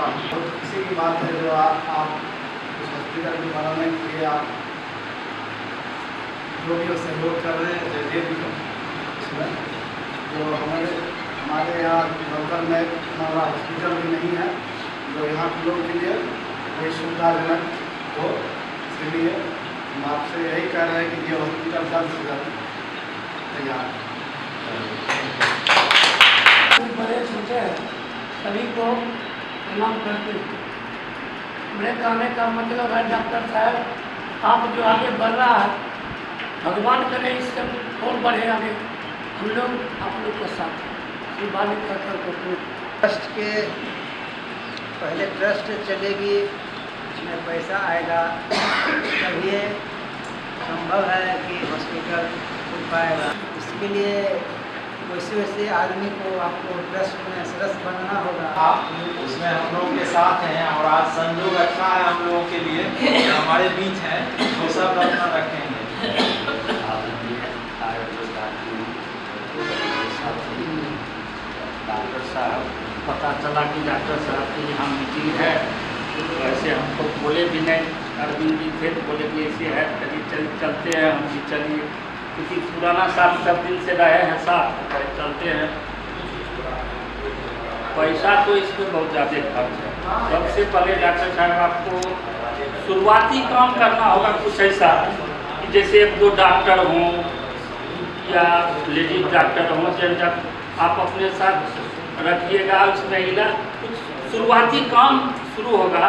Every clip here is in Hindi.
किसी की बात है जो आप उस हॉस्पिटल को बनाने के लिए आप जो भी सहयोग कर रहे हैं जैसे भी इसमें जो हमारे यहाँ लोकल में इतना बड़ा हॉस्पिटल भी नहीं है जो यहाँ के लोग के लिए कोई सुविधाजनक हो, इसलिए हम आपसे यही कह रहे हैं कि ये हॉस्पिटल जल्द से जल्द तैयार बड़े छोटे सभी को प्रणाम करते हैं। मेरे कहने का मतलब है डॉक्टर साहब आप जो आगे बढ़ रहा है भगवान करे इससे और बढ़े आगे, हम लोग आप लोग के साथ बालिक कर ट्रस्ट के पहले ट्रस्ट चलेगी, उसमें पैसा आएगा तभी ये संभव है कि हॉस्पिटल खुल पाएगा। इसके लिए वैसे वैसे आदमी को आपको ट्रस्ट में सदस्य बनना होगा। आप उसमें हम लोग के साथ हैं और आज संयोग अच्छा है हम लोगों के लिए हमारे बीच हैं, वो सब अपना रखेंगे। डॉक्टर साहब पता चला कि डॉक्टर साहब की यहाँ मीटिंग है, वैसे हमको बोले भी नहीं, अरविंद जी थे बोले कि ऐसे है चलिए चलते हैं, हम भी चलिए क्योंकि पुराना साथ सब दिन से रहे हैं साथ चलते हैं। पैसा तो इस पर बहुत ज़्यादा खर्च है। सबसे पहले डॉक्टर साहब आपको शुरुआती काम करना होगा कुछ ऐसा कि जैसे एक दो डॉक्टर हों या लेडीज डॉक्टर हों, जब आप अपने साथ रखिएगा उसमें इलाज कुछ शुरुआती काम शुरू होगा,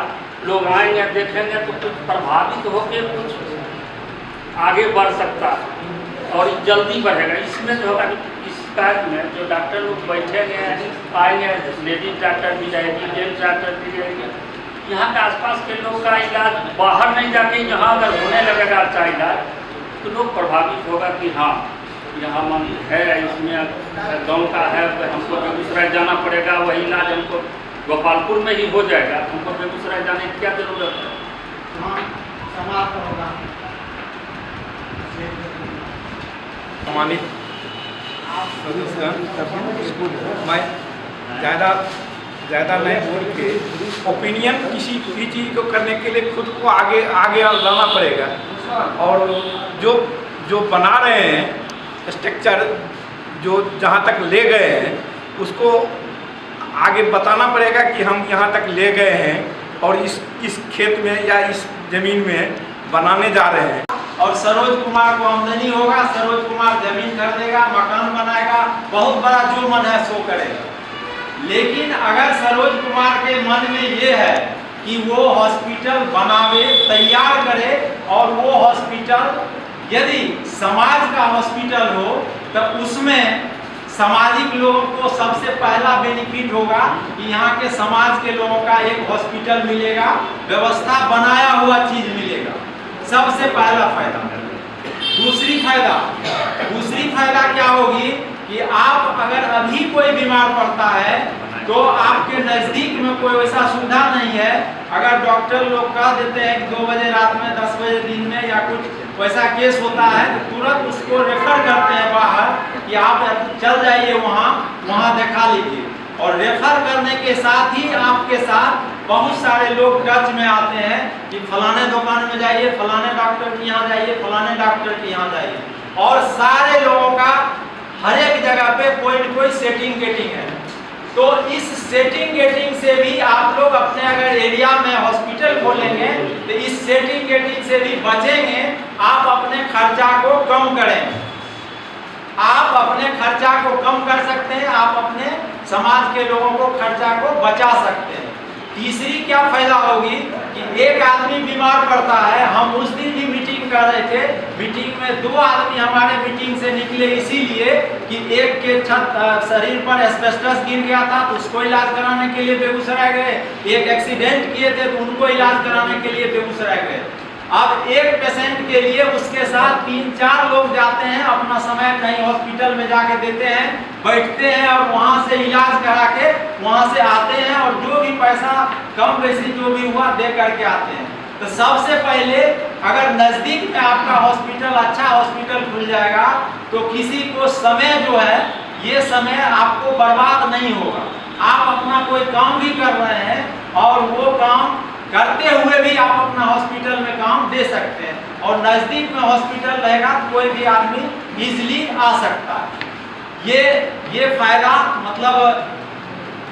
लोग आएंगे देखेंगे तो कुछ प्रभावित होकर कुछ आगे बढ़ सकता है और जल्दी बढ़ेगा। इसमें जो होगा इस कार्य में जो डॉक्टर लोग बैठेंगे आएंगे, लेडीज डॉक्टर भी जाएगी, जेंट्स डॉक्टर भी जाएंगे, यहाँ के आसपास के लोगों का इलाज बाहर नहीं जाके यहाँ अगर होने लगेगा अच्छा इलाज तो लोग प्रभावित होगा कि हाँ यहाँ मन है, इसमें गांव का है, हमको बेगूसराय जाना पड़ेगा, वही इलाज हमको गोपालपुर में ही हो जाएगा, हमको बेगूसराय जाने की क्या जरूरत है। समाप्त होगा। सम्मानित सदस्यगण, मैं ज़्यादा नहीं बोल के ओपिनियन किसी भी चीज़ को करने के लिए खुद को आगे लाना पड़ेगा और जो बना रहे हैं स्ट्रक्चर जो जहाँ तक ले गए हैं उसको आगे बताना पड़ेगा कि हम यहाँ तक ले गए हैं और इस खेत में या इस ज़मीन में बनाने जा रहे हैं। और सरोज कुमार को आमदनी होगा, सरोज कुमार जमीन खरीदेगा, मकान बनाएगा, बहुत बड़ा जो मन है सो करेगा। लेकिन अगर सरोज कुमार के मन में ये है कि वो हॉस्पिटल बनावे, तैयार करे और वो हॉस्पिटल यदि समाज का हॉस्पिटल हो तो उसमें सामाजिक लोगों को सबसे पहला बेनिफिट होगा कि यहाँ के समाज के लोगों का एक हॉस्पिटल मिलेगा, व्यवस्था बनाया हुआ चीज मिलेगा, सबसे पहला फायदा। दूसरी फायदा क्या होगी कि आप अगर अभी कोई बीमार पड़ता है तो आपके नज़दीक में कोई वैसा सुविधा नहीं है। अगर डॉक्टर लोग कह देते हैं कि 2 बजे रात में, 10 बजे दिन में या कुछ वैसा केस होता है तो तुरंत उसको रेफर करते हैं बाहर कि आप चल जाइए वहाँ दिखा लीजिए। और रेफर करने के साथ ही आपके साथ बहुत सारे लोग टच में आते हैं कि फलाने दुकान में जाइए, फलाने डॉक्टर के यहाँ जाइए, फलाने डॉक्टर के यहाँ जाइए। और सारे लोगों का हर एक जगह पे कोई न कोई सेटिंग गेटिंग है। तो इस सेटिंग गेटिंग से भी आप लोग अपने अगर एरिया में हॉस्पिटल खोलेंगे तो इस सेटिंग गेटिंग से भी बचेंगे। आप अपने खर्चा को कम करें, आप अपने खर्चा को कम कर सकते हैं, आप अपने समाज के लोगों को खर्चा को बचा सकते हैं। तीसरी क्या फायदा होगी कि एक आदमी बीमार पड़ता है, हम उस दिन भी मीटिंग कर रहे थे, मीटिंग में 2 आदमी हमारे मीटिंग से निकले इसीलिए कि एक के शरीर पर एस्बेस्टस गिर गया था तो उसको इलाज कराने के लिए बेगूसराय गए, एक एक्सीडेंट किए थे तो उनको इलाज कराने के लिए बेगूसराय गए। अब एक पेशेंट के लिए उसके साथ 3-4 लोग जाते हैं, अपना समय कहीं हॉस्पिटल में जाके देते हैं, बैठते हैं और वहाँ से इलाज करा के वहाँ से आते हैं और जो भी पैसा कम बेसी जो भी हुआ दे करके आते हैं। तो सबसे पहले अगर नज़दीक में आपका हॉस्पिटल, अच्छा हॉस्पिटल खुल जाएगा तो किसी को समय जो है ये समय आपको बर्बाद नहीं होगा। आप अपना कोई काम भी कर रहे हैं और वो काम करते हुए भी आप अपना हॉस्पिटल में काम दे सकते हैं, और नजदीक में हॉस्पिटल रहेगा तो कोई भी आदमी इजीली आ सकता है। ये फायदा मतलब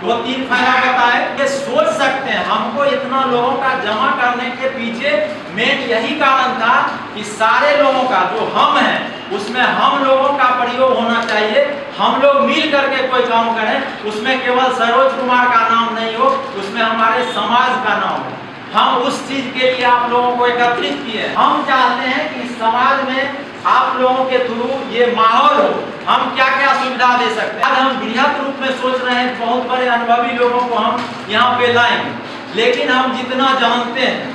2-3 फायदा बताए, ये सोच सकते हैं। हमको इतना लोगों का जमा करने के पीछे मेन यही कारण था कि सारे लोगों का जो हम हैं उसमें हम लोगों का प्रयोग होना चाहिए, हम लोग मिल करके कोई काम करें, उसमें केवल सरोज कुमार का नाम नहीं हो, उसमें हमारे समाज का नाम हो। हम उस चीज के लिए आप लोगों को एकत्रित किए। हम चाहते हैं कि समाज में आप लोगों के थ्रू ये माहौल हो, हम क्या क्या सुविधा दे सकते हैं। आज हम बृहद रूप में सोच रहे हैं, बहुत बड़े अनुभवी लोगों को हम यहाँ पे लाएंगे, लेकिन हम जितना जानते हैं,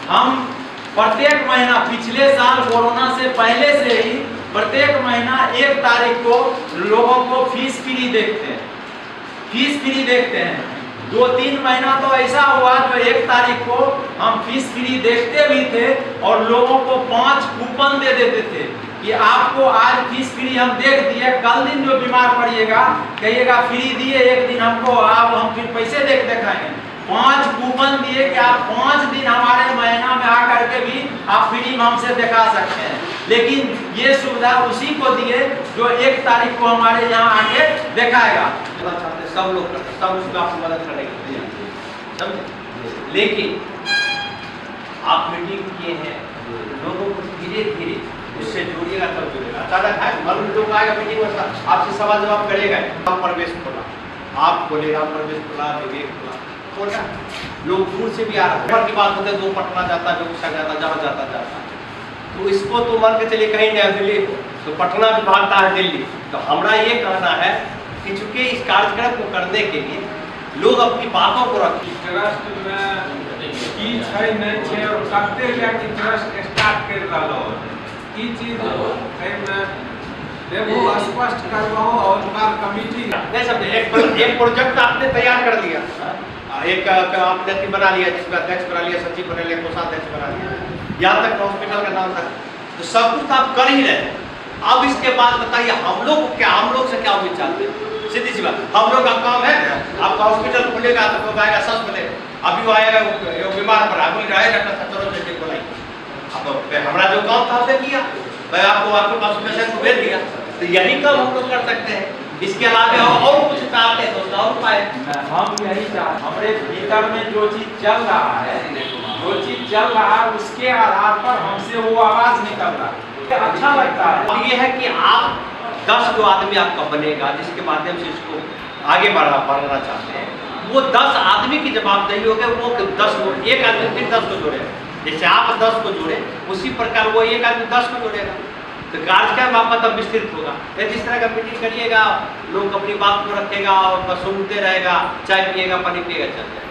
हम प्रत्येक महीना पिछले साल कोरोना से पहले से ही प्रत्येक महीना 1 तारीख को लोगों को फीस फ्री देखते हैं, फीस फ्री देखते हैं। 2-3 महीना तो ऐसा हुआ जो 1 तारीख को हम फीस फ्री देखते भी थे और लोगों को 5 कूपन दे देते थे कि आपको आज फीस फ्री हम देख दिए, कल दिन जो बीमार पड़िएगा कहिएगा फ्री दिए, एक दिन हमको आप हम फिर पैसे दिखाएंगे। 5 कूपन दिए कि आप 5 दिन हमारे महीना में आकर के भी आप फ्री में हमसे दिखा सकते हैं। लेकिन ये सुविधा उसी को दिए जो 1 तारीख को हमारे यहाँ आके दिखाएगा। सब लोग करते, सब उसमें आपको मदद करने के लिए समझे। लेकिन आप मीटिंग किए हैं, लोगों को धीरे धीरे उससे जोड़िएगा तब जुड़ेगा। अचानक है मालूम लोग आएगा मीटिंग में आपसे सवाल जवाब करेगा, आप प्रवेश खोला, आप खोलेगा प्रवेश खोला, विवेक खोला, लोग दूर से भी आ रहे हैं की बात होते हैं, 2 पटना जाता है, बेगूसराय जाता, जहाँ जाता तो इसको तो मान के चलिए कहीं नया दिल्ली तो पटना भी भागता है दिल्ली। तो हमारा ये कहना है कि चूंकि इस कार्यक्रम को करने के लिए लोग अपनी बातों को रखें। ट्रस्ट में की छै नहीं छै और कते लेके ट्रस्ट स्टार्ट कर रहलो ई चीज एमे देखो स्पष्ट करवाओ और बार कमेटी नहीं समझे। एक प्रोजेक्ट आपने तैयार कर लिया, एक आपने बना लिया, जिसमें अध्यक्ष बना लिया, सचिव बना लिया, कोषाध्यक्ष बना लिया, यहाँ तक हॉस्पिटल का नाम तक, तो सब कुछ आप कर ही रहे। अब इसके बाद बताइए हम लोग से क्या उम्मीद चाहते हैं? सीधी सी बात, हम लोग का काम है आपका हॉस्पिटल खुलेगा तो लोग आएगा, सच बोले अभी वो आएगा वो बीमार पड़ा अभी रहेगा चलो जैसे बोलाई। अब हमारा जो काम था उसे किया, मैं आपको आपके पास पेशेंट को भेज दिया, तो यही काम हम लोग कर सकते हैं। इसके अलावा और कुछ चाहते हैं तो और उपाय हम यही चाहते, हमारे भीतर में जो चीज चल रहा है, जो चीज चल रहा है उसके आधार पर हमसे वो आवाज निकल रहा है, अच्छा लगता है। अब ये है कि आप 10 जो आदमी आपका बनेगा जिसके माध्यम से इसको आगे बढ़ाना चाहते हैं, वो 10 आदमी की जवाबदेही होगी, वो 10 लोग, एक आदमी फिर 10 को जोड़ेगा। जैसे आप 10 को जोड़े उसी प्रकार वो एक आदमी 10 को जोड़ेगा, तो कार्यक्रम आपका तब विस्तृत होगा। जिस तरह का मीटिंग करिएगा, लोग अपनी बात को रखेगा और सुनते रहेगा, चाय पिएगा, पानी पिएगा, चल जाएगा।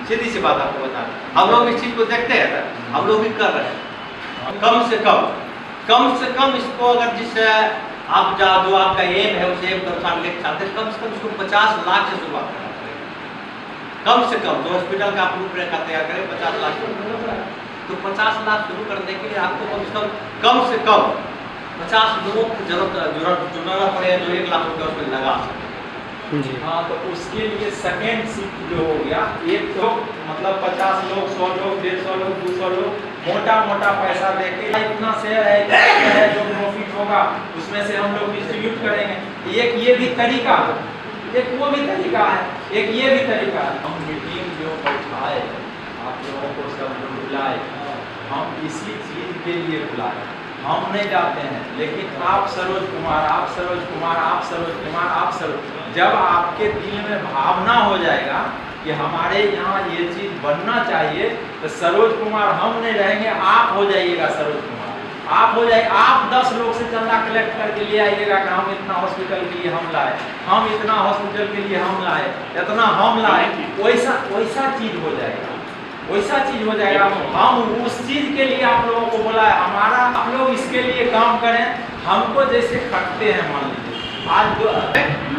सीधी सी बात आपको बता दें, हम लोग इस चीज़ को देखते हैं ना, हम लोग भी कर रहे हैं। कम से कम इसको अगर जिस आप जो आपका एम है उसे एम दर्शान लेके चाहते हैं, कम से कम इसको 50 लाख से शुरुआत करना पड़ेगा। कम से कम जो हॉस्पिटल का आप रूपरेखा तैयार करें 50 लाख, तो 50 लाख शुरू करने के लिए आपको कम से कम 50 लोगों की जरूरत जुड़ना पड़ेगा जो 1 लाख रुपये उसमें लगा सके। हाँ, तो उसके लिए सेकेंड शिफ्ट जो हो गया, एक तो मतलब 50 लोग, 100 लोग, 150 लोग, 200 लोग मोटा पैसा देके इतना शेयर है जो प्रॉफिट होगा उसमें से हम लोग डिस्ट्रीब्यूट करेंगे। एक ये भी तरीका, एक वो भी तरीका है, एक ये भी तरीका है। हम मीटिंग जो बैठाए, आप लोगों को सब बुलाए, हम इसी चीज के लिए बुलाए। हम नहीं जाते हैं, लेकिन आप सरोज कुमार, आप सरोज कुमार, आप सरोज कुमार, आप सरोज, जब आपके दिल में भावना हो जाएगा कि हमारे यहाँ ये चीज़ बनना चाहिए, तो सरोज कुमार हम नहीं रहेंगे, आप हो जाइएगा सरोज कुमार, आप हो जाए। आप 10 लोग से चंदा कलेक्ट करके ले आइएगा कि हम इतना हॉस्पिटल के लिए हम लाए, हम इतना हॉस्पिटल के लिए हम लाए, इतना हम लाए, वैसा चीज़ हो जाएगा, वैसा चीज हो जाएगा। हम उस चीज के लिए आप लोगों को बोला है, हमारा आप लोग इसके लिए काम करें। हमको जैसे खटते हैं, मान लीजिए आज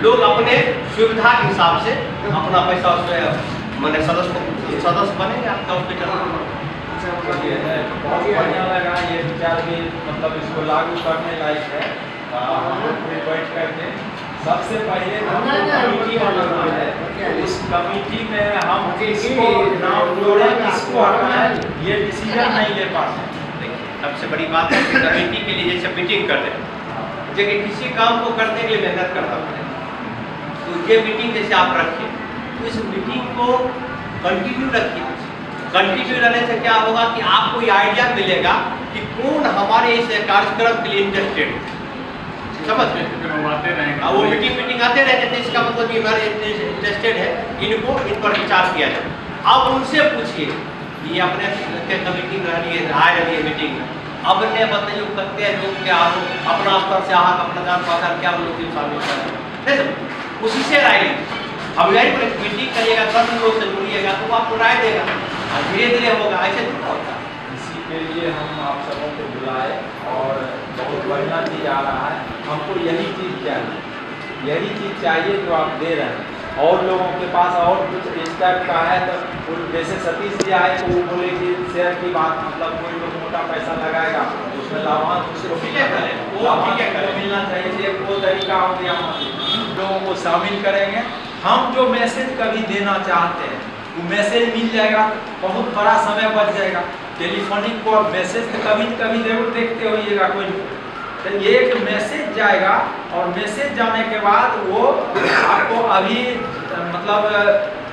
लोग अपने सुविधा के हिसाब से अपना पैसा उसमें मैंने सदस्य बने आपका हॉस्पिटल। बहुत बढ़िया लगा ये विचार भी, मतलब इसको लागू करने लायक है। हम लोग बैठ करके सबसे पहले कमेटी बनाना है। इस कमेटी में हम किसको नाम जोड़े, किसको हटाएं, ये डिसीजन नहीं ले पाते। सबसे बड़ी बात है कि कमेटी के लिए जैसे मीटिंग करते हैं, जैसे किसी काम को करने के लिए मेहनत करना पड़ेगा, तो ये मीटिंग जैसे आप रखिए, तो इस मीटिंग को कंटिन्यू रखिए। कंटिन्यू रहने से क्या होगा कि आपको ये आइडिया मिलेगा कि कौन हमारे इस कार्यक्रम के लिए इंटरेस्टेड है, समझ गए? वो मीटिंग आते रहते थे, इसका मतलब ये हमारे इंटरेस्टेड है, इनको इन पर विचार किया जाए। अब उनसे पूछिए, ये अपने कमेटी में आए रही है मीटिंग में, अब ने बताइए करते हैं लोग क्या, अपना स्तर से आप अपना जान पाकर क्या लोग शामिल करें, उसी से राय लीजिए। अब यही पर मीटिंग करिएगा, 10 लोग से जुड़िएगा तो वो आपको राय देगा, और धीरे धीरे होगा, ऐसे नहीं होता। इसी के लिए हम आप सबों को बुलाए और बहुत बढ़िया चीज़ आ रहा है। हमको यही चीज़ चाहिए, यही चीज़ चाहिए जो आप दे रहे हैं। और लोगों के पास और कुछ इस टाइप का है तो जैसे सतीश जी आए तो वो बोले कि शेयर की बात, मतलब कोई लोग मोटा पैसा लगाएगा उसमें लाभांश उसको मिलना चाहिए। एक वो तरीका हो गया, लोगों को शामिल करेंगे। हम जो मैसेज कभी देना चाहते हैं वो मैसेज मिल जाएगा, बहुत बड़ा समय बच जाएगा। टेलीफोनिक को मैसेज तो कभी जरूर देखते होइएगा कोई, तो एक मैसेज जाएगा और मैसेज जाने के बाद वो आपको अभी मतलब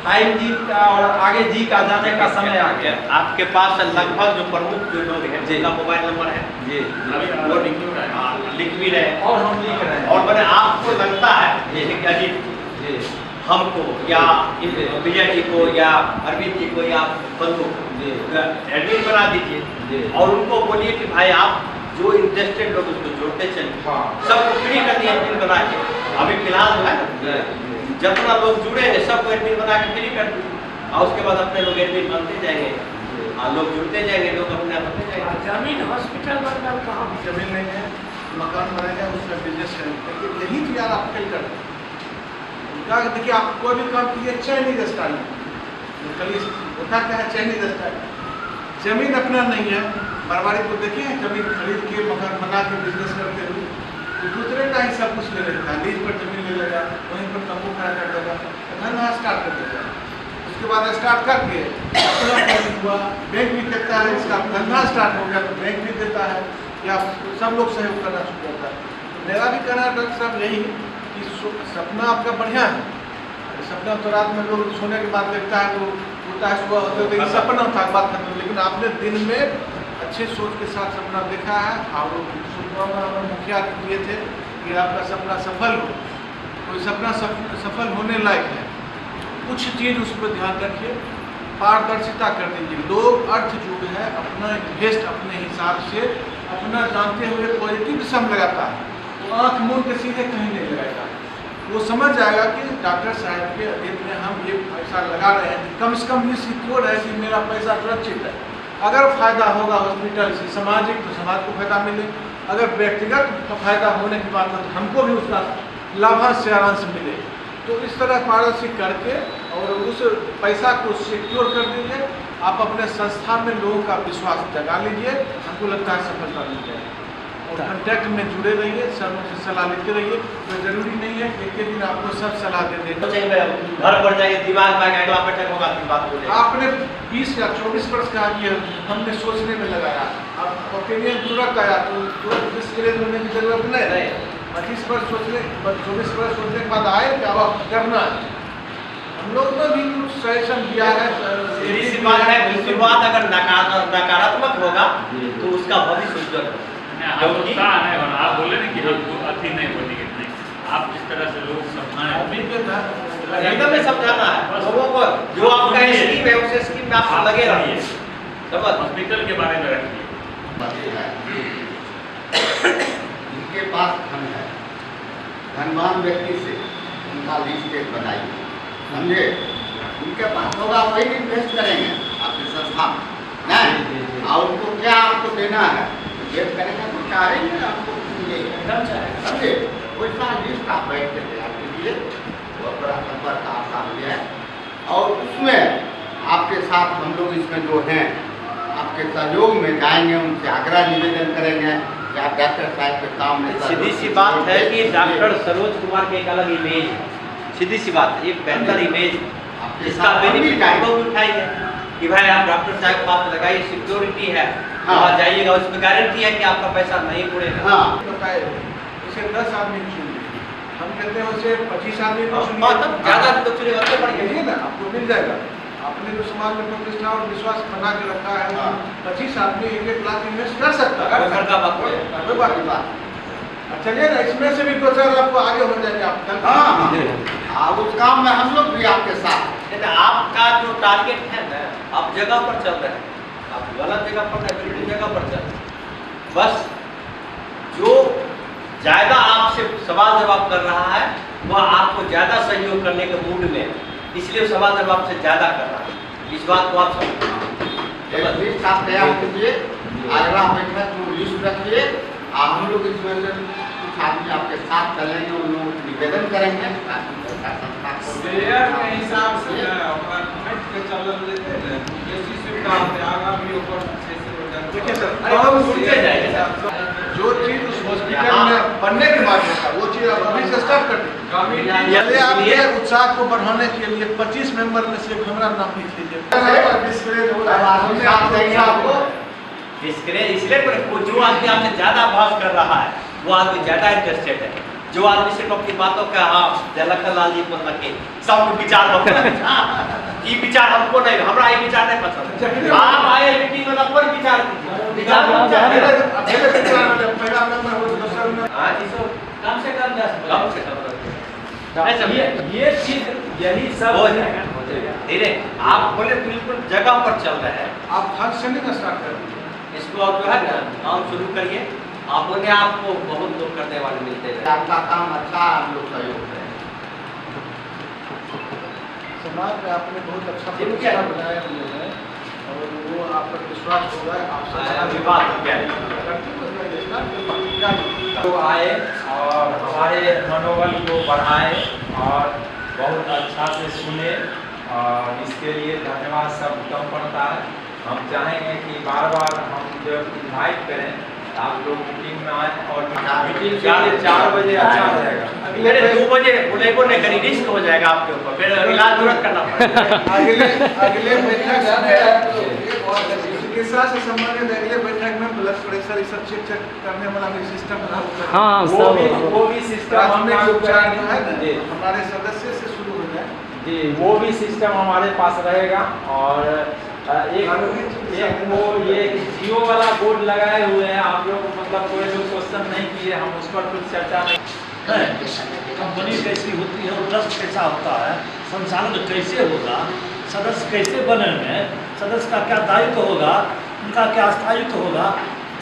5G का और आगे जी का जाने का समय आ गया। आपके पास लगभग जो प्रमुख जो लोग हैं जिनका मोबाइल नंबर है जी, वो लिख भी रहे हैं और हम लिख रहे हैं। और मैंने आपको लगता है जैसे कि अजीत जी हमको या विजय जी को या अरविंद जी को या बंधु को एडमिन बना दीजिए और उनको बोलिए कि भाई आप जो इंटरेस्टेड लोग उसको जोड़ते चलिए। हाँ। सबको फ्री कर दिए एडमिन बना के, अभी फिलहाल जो है ना जितना लोग जुड़े हैं सबको एडमिन बना के फ्री कर दिए, और उसके बाद अपने लोग एडमिन बनते जाएंगे, लोग जुड़ते जाएंगे, लोग अपने आप बनते जाएंगे। जमीन हॉस्पिटल बनकर कहाँ जमीन नहीं है, मकान बनाएगा, उसका बिजनेस है, लेकिन यही तो यार आप फेल करते हैं। क्या देखिए, आप कोई भी काम कीजिए चाइनीज स्टाइल में, कल होता क्या है चाइनीज स्टाइल, जमीन अपना नहीं है। मारवाड़ी को देखिए जमीन खरीद के मकान बना के बिजनेस करते हुए तो दूसरे का ही सब कुछ ले लेता है, लीज पर जमीन ले लेगा, वहीं पर तंबू खड़ा कर देगा, धंधा स्टार्ट कर देगा। उसके बाद स्टार्ट करके हुआ बैंक भी कहता है इसका धंधा स्टार्ट हो गया तो बैंक भी देता है या सब लोग सहयोग करना शुरू करता है। मेरा भी कहना डॉक्टर साहब यही कि सपना आपका बढ़िया है, सपना तो रात में लोग सोने के बाद देखता है तो होता है, सुबह होते होते सपना था बात खत्म, लेकिन आपने दिन में अच्छे सोच के साथ सपना देखा है और हमारे मुखिया दिए थे कि आपका सपना सफल हो, तो सपना सफल होने लायक है। कुछ चीज़ उस पर ध्यान रखिए, पारदर्शिता कर दीजिए। लोग अर्थ जो है अपना इन्वेस्ट अपने हिसाब से अपना जानते हुए पॉजिटिव सम लगाता है, वो आँख मूंद के सीधे कहीं नहीं लगाएगा। वो समझ जाएगा कि डॉक्टर साहब के अधीन में हम ये पैसा लगा रहे हैं, कम से कम ये सिक्योर है कि मेरा पैसा सुरक्षित है। अगर फायदा होगा हॉस्पिटल से सामाजिक तो समाज को फायदा मिले, अगर व्यक्तिगत फायदा होने की बात है तो हमको भी उसका लाभांश से आराम से मिले। तो इस तरह पारदर्शी करके और उस पैसा को सिक्योर कर दीजिए, आप अपने संस्था में लोगों का विश्वास जगा लीजिए, हमको लगता है सफलता मिल जाएगी। और कंटेक्ट में जुड़े रहिए, सब से सलाह लेते रहिए, तो जरूरी नहीं है कि एक दिन आपको सब सलाह दे दें। घर पर जाएंगे दिमाग में अगला बैठक होगा तो बात बोले। आपने 20 या 24 वर्ष कहा कि हमने सोचने में लगाया, अब ओपिनियन तुरंत आया तो तुरंत डिस्करेज होने की जरूरत नहीं। 25 वर्ष सोचने 24 वर्ष सोचने के बाद आए कि अब करना है। हम लोग ने भी कुछ सजेशन दिया है। सीधी बात है, शुरुआत अगर नकारात्मक होगा तो उसका भविष्य उज्जवल होगा। आप बोले ना कि हमको अति नहीं बोलेंगे, नहीं आप जिस तरह से लोग समझाएं एकदम में समझाना है लोगों को, जो आपका स्कीम है उस स्कीम में आप लगे रहिए। समझ हॉस्पिटल के बारे में रखिए। जिनके पास धन है, धनवान व्यक्ति से उनका लिस्ट एक बनाइए, समझे? उनके पास होगा वही इन्वेस्ट करेंगे आपकी संस्था में, नहीं? और उनको क्या आपको देना है वेट करेंगे तो चाहेंगे आपको समझे? वैसा लिस्ट आप बैठ के तैयार कीजिए, बहुत बड़ा संपर्क आसान है। और उसमें आपके साथ हम लोग इसमें जो हैं आपके सहयोग में जाएंगे, उनसे आग्रह निवेदन करेंगे कि आप डॉक्टर साहब के काम में सीधी सी बात है कि डॉक्टर सरोज कुमार के एक अलग इमेज है, सीधी सी बात है, एक बेहतर इमेज है जिसका बेनिफिट आप लोग उठाएंगे कि भाई आप डॉक्टर साहब को आप लगाइए, सिक्योरिटी है, वहाँ जाइएगा, उसमें गारंटी है कि आपका पैसा नहीं उड़ेगा। हाँ उसे 10 आदमी चुन लीजिए, हम कहते हैं उसे 25 आदमी को चुनिए, ज़्यादा तो चुनिए, उससे बढ़ देखिए ना आपको मिल जाएगा। आपने जो समाज में प्रतिष्ठा और विश्वास बना के रखा है, 25 आदमी 1-1 लाख इन्वेस्ट कर सकता है, घर का बात है, कोई बात नहीं बात। चलिए ना, इसमें से भी 2-4 आपको आगे हो जाएंगे आप कल। हाँ उस काम में हम लोग भी आपके साथ। आपका जो टारगेट है ना, आप जगह पर चल रहे हैं, आप गलत जगह पर नहीं, बिल्कुल जगह पर चल रहे हैं। बस जो ज़्यादा आपसे सवाल जवाब कर रहा है वह आपको ज़्यादा सहयोग करने के मूड में है, इसलिए सवाल जवाब से ज़्यादा कर रहा है। इस बात को आप एक लिस्ट आप तैयार कीजिए, अगला बैठक में लिस्ट रखिए, हम लोग इसमें से कुछ आदमी आपके साथ चलेंगे, उन लोगों को निवेदन करेंगे ताकि संस्था को शेयर के हिसाब से अपना घट के चल लेते हैं, जैसी सुविधा होते आगामी ऊपर अच्छे से हो जाए। देखिए सर, काम छूटते जाएगा। जो चीज उस हॉस्पिटल में बनने के बाद होता वो चीज आप अभी से स्टार्ट कर दीजिए। यदि आपके उत्साह को बढ़ाने के लिए 25 मेंबर में से हमारा नाम लिख लीजिए। इसलिए जो आदमी आपसे ज़्यादा बहस कर रहा है वो आदमी ज़्यादा इंटरेस्टेड है। जो आदमी सिर्फ अपनी बातों का जलखन लाल जी को लगे सब विचार ये विचार हमको नहीं, हमारा ये विचार नहीं पसंद। आप आए मीटिंग में अपन विचार कम से कम 10 ये चीज यही सब हो जाएगा धीरे। आप बोले बिल्कुल जगह पर चल रहे हैं, आप फंक्शनिंग स्टार्ट कर दीजिए। इसको आप जो है ना काम शुरू करिए, आपने आपको बहुत लोग करने वाले मिलते हैं। आपका काम अच्छा है, हम लोग सहयोग करें। समाज में आपने बहुत अच्छा प्रतिष्ठा बनाया हुए हैं और वो आप पर विश्वास होगा। आप तो आए और हमारे मनोबल को बढ़ाए और बहुत अच्छा से सुने, और इसके लिए धन्यवाद सब कम पड़ता है। हम चाहेंगे कि बार बार हम जब इन्वाइट करें आप लोग मीटिंग में आए, और मीटिंग 4 बजे अच्छा रहेगा। मेरे 2 बजे बोले को नहीं करी, रिस्क हो जाएगा आपके ऊपर, फिर इलाज तुरंत करना पड़ेगा। अगले बैठक चिकित्सा से संबंधित अगले बैठक में ब्लड प्रेशर ये सब चेक करने वाला भी सिस्टम बना होगा। हाँ वो भी सिस्टम प्राथमिक उपचार जो है हमारे सदस्य से शुरू हो जाए जी, वो भी सिस्टम हमारे पास रहेगा। और एक वो ये जियो वाला बोर्ड लगाए हुए हैं, आप लोग मतलब कोई लोग क्वेश्चन नहीं किए, हम उस पर कुछ चर्चा नहीं। कंपनी कैसी होती है और ट्रस्ट कैसा होता है, संचालन कैसे होगा, सदस्य कैसे बनेंगे, सदस्य का क्या दायित्व होगा, उनका क्या स्थायित्व होगा,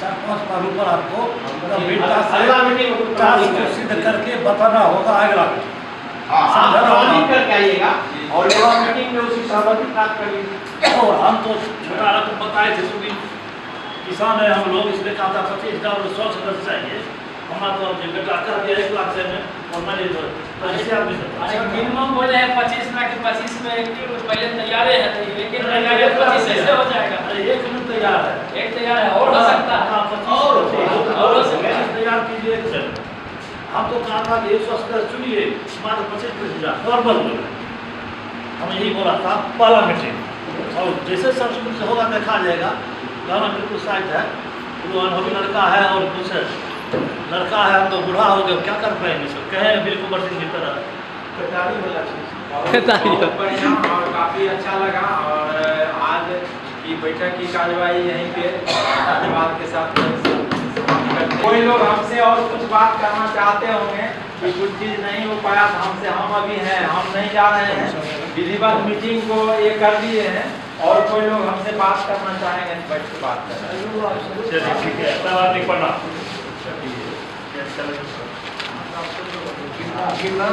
4-5 पहलू पर आपको टास्क को सिद्ध करके बताना होगा। अगला करके आइएगा और मीटिंग में उसी सहमति प्राप्त कर लीजिए। और हम तो छोटा रकम बताए थे, सुबह किसान है हम लोग, इसलिए कहा था 25,000 और 100 सदस्य चाहिए। हमारा तो बेटा कह दिया 1 लाख से में, और मैंने तो ऐसे आदमी मिनिमम बोले हैं 25 लाख के 25 में पहले तैयार है, लेकिन 25 ऐसे हो जाएगा। एक मिनट तैयार है, एक तैयार है और हो सकता है, और हो सकता है तैयार कीजिए। एक मिनट हम तो कहा था कि 100 सदस्य चुनिए, मात्र 25,000 नॉर्मल बोले। हम यही बोला था पहला मीटिंग, और जैसे सब होगा देखा जाएगा। गाना बिल्कुल साइड है, वो अनुभवी लड़का है और कुछ लड़का है, हम तो बूढ़ा हो गए, क्या कर पाएंगे सब, कहें बिल्कुल बर्तन की तरह कटारी वाला बहुत बढ़िया और काफ़ी अच्छा लगा। और आज की बैठक की कार्यवाही यहीं पे धन्यवाद के साथ कोई लोग हमसे और कुछ बात करना चाहते होंगे कि कुछ चीज़ नहीं हो पाया तो हमसे, हम अभी हैं, हम नहीं जा रहे हैं, विधिवत मीटिंग को ये कर दिए हैं, और कोई लोग हमसे बात करना चाहेंगे तो बैठ के बात करें। चलिए ठीक है, धन्यवाद नहीं पढ़ना। गिरनार